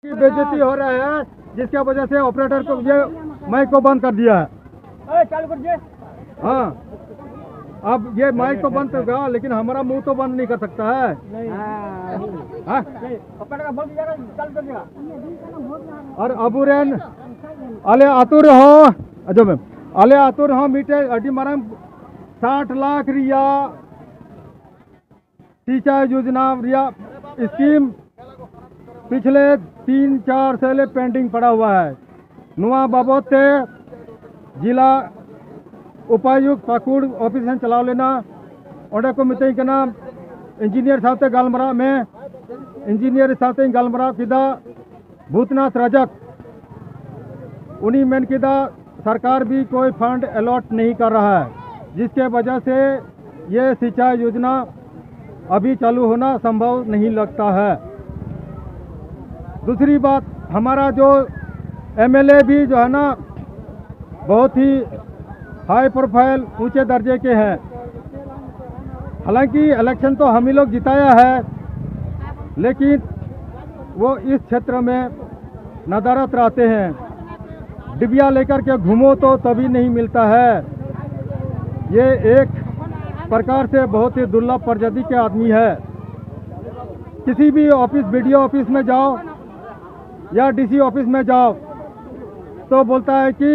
की बेइज्जती हो रहा है, जिसके वजह से ऑपरेटर को ये माइक को बंद कर दिया है। चालू कर दिया। हाँ, अब ये माइक तो बंद होगा, लेकिन हमारा मुंह तो बंद नहीं कर सकता है। और अबूरेन अले आतुर हो जो मैम अले आतुर हो मीटे अडी मरम 60 लाख रिया सिंचाई योजना रिया स्कीम पिछले 3-4 साल पेंडिंग पड़ा हुआ है। नुआ बाबत से जिला उपायुक्त पाकुड़ ऑफिस चलाव लेना और को मिते कना इंजीनियर साहब से गालमरा में इंजीनियर साहब से गालमरा किदा भूतनाथ रजक उन्हीं मेन किदा सरकार भी कोई फंड अलॉट नहीं कर रहा है, जिसके वजह से ये सिंचाई योजना अभी चालू होना संभव नहीं लगता है। दूसरी बात, हमारा जो एमएलए भी जो है ना बहुत ही हाई प्रोफाइल ऊंचे दर्जे के हैं। हालांकि इलेक्शन तो हम ही लोग जिताया है, लेकिन वो इस क्षेत्र में नदारत रहते हैं। डिबिया लेकर के घूमो तो तभी नहीं मिलता है। ये एक प्रकार से बहुत ही दुर्लभ प्रजाति के आदमी है। किसी भी ऑफिस वीडियो ऑफिस में जाओ या डीसी ऑफिस में जाओ तो बोलता है कि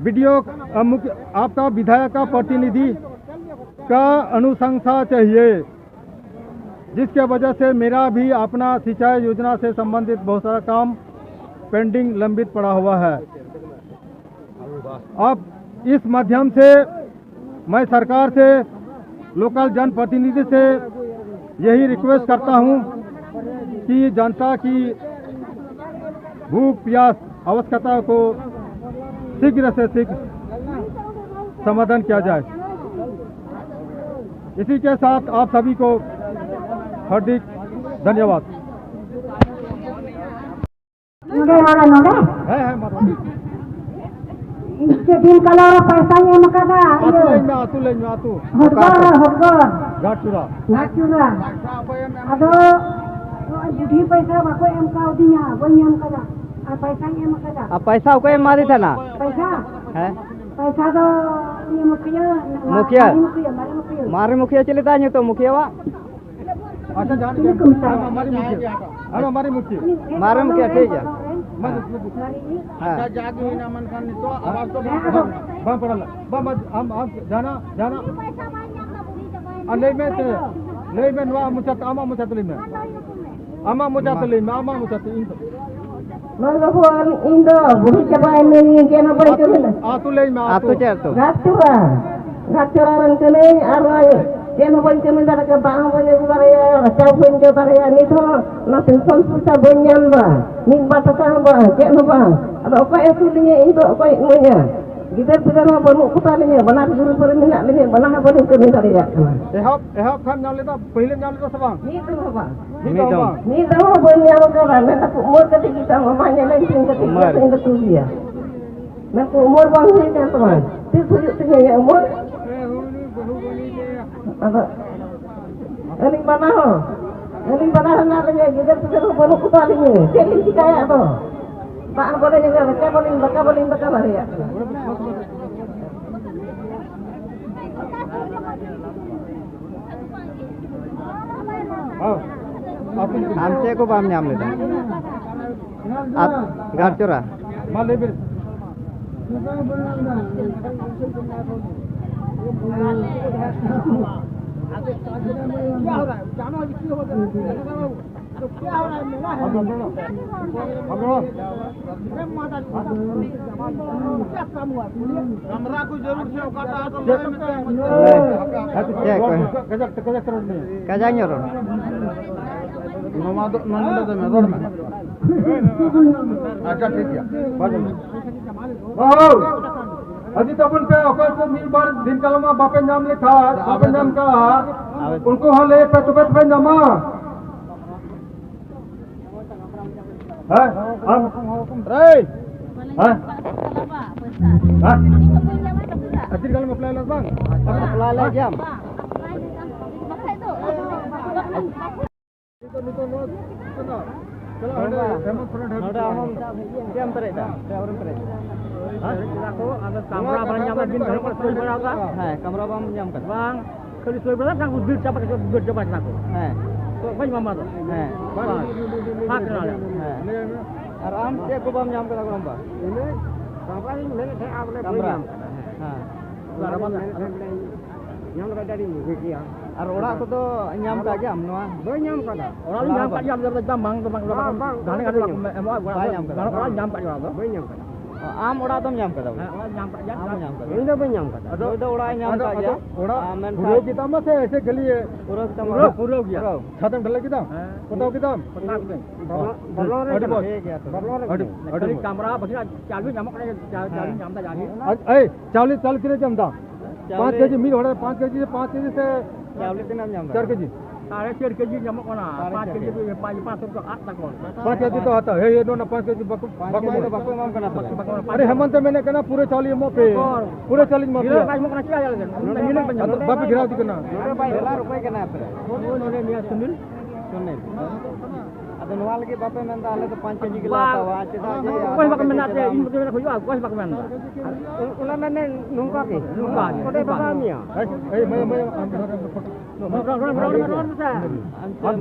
वीडियो आपका विधायक का प्रतिनिधि का अनुशंसा चाहिए, जिसके वजह से मेरा भी अपना सिंचाई योजना से संबंधित बहुत सारा काम पेंडिंग लंबित पड़ा हुआ है। अब इस माध्यम से मैं सरकार से, लोकल जनप्रतिनिधि से यही रिक्वेस्ट करता हूं कि जनता की भूख प्यास आवश्यकता को शीघ्र से शीघ्र समाधान किया जाए। इसी के साथ आप सभी को हार्दिक धन्यवाद। इसके दिन kalau पैसा ये मकादा atu Gatchura ado बुढ़ी पैसा बाको एम का दिया वही एम का और पैसा ये मकादा अब पैसा को एम मारी था ना पैसा है पैसा तो ये मुखिया मारे मुखिया चले था तो मुखिया वा अच्छा जान हमारी मुखिया मारे मुखिया ठीक है। अच्छा जागी ना मन खान तो आवाज तो बम पड़ल बम हम जाना नहीं में नुआ मुचत आमा मुचतली में Mereka pun Indo, bukan siapa ini kena boleh tu mana? Atu leh में atu certo Gatchura orang kene arwah kena boleh tu mana ke bang boleh bukan ya, rasa pun je tak ya ni tu nasi susah banyak bah, ni baca sama kena bang. Ada apa itu ni Indo apa imunya? Kita perlu banyak kutanya, banyak guru permintaan ni, banyak boleh tu ni tak ya. ehap kan nyal leta पहले nyal leta sebang Ni tu apa? ni Ni dah banyak orang, mereka umur ketika kita mamanya lagi ketika kita tu dia. Mereka umur bang ni kan teman. Tujuh ya umur. Apa? Ini mana nak lagi kita perlu banyak kutanya ni. Jadi kita ya tu. Pak boleh juga, baka boleh ya. हमसे को balm नाम लेता गाटचोरा माले बिर कमरा को जरूर से कजांगे रो अच्छा ठीक है अजी तो अपन पे अकोय को मी बार दिन कलमा बापे नाम लिखा बापे नाम का उनको हले पे तो पे नमा है हम रे है अजी कलमा अप्लाई लग बang apply La jam Nito, Noda amam diam terik dah. Saya orang terik. Aku ada kamera banyak lagi dengan persoalan berapa? Hai, kamera bam nyam kan. Bang, kalau soal berapa aku bil siapa ke bil coba aku. Hai. Kok banyak mama tu? Hai. Bang, hak kenal ya. Hai. Aram dia aku bam nyam kan aku nampak. Ini sampai ini saya boleh Kamera. Ha. Suara mana? Yang dekat dari ni ya. Ar orang aku tu nyam ka jam noa. Banyak kata. Orang nyam kat jam dari tambang bang. Dah ada orang nyam kat jam tu. Banyak kata. Am orang tu nyam ka dah. Orang nyam kat jam. Am nyam ka. Ini banyak kata. Ada orang nyam ka jam. Amen. पूरे किताब में से ऐसे गली है Pura kita Pura gया. छातम ढले किताब बताओ किताब Pernah tu. अड़ी बोल ठीक है तो. अड़ी Dari kamera bagi चालू nyamuk ni चालू nyam tak jadi. अरे 40 किलो जमता 5 केजी मीट हो रहा है 5 केजी से 5 केजी से Jauh itu nyam 4 KG Tarik 4 kg nyamuk mana? 5 kg tu 5 tu at tak kon. 5 KG तो आता है ये दोनों 5 KG Baku itu baku mam kena tu. अरे हेमंत मैंने कहना पूरे 40 मो पे पूरे 40 मो पे Gila kai mau kena cia ya kan. Ini banyak. Bapi गिराव दी करना Nora bai dolar rupiah kena apa? Ini dia sunil. Sunil. Ada nual lagi bapak minta ale tu 5 kg gila tawa cita je. Kau makan mana dia? Ini betul betul kau kau makan mana? Ulah mana nungka ke? Nungka. Kau dah paham ya? मैं Ron.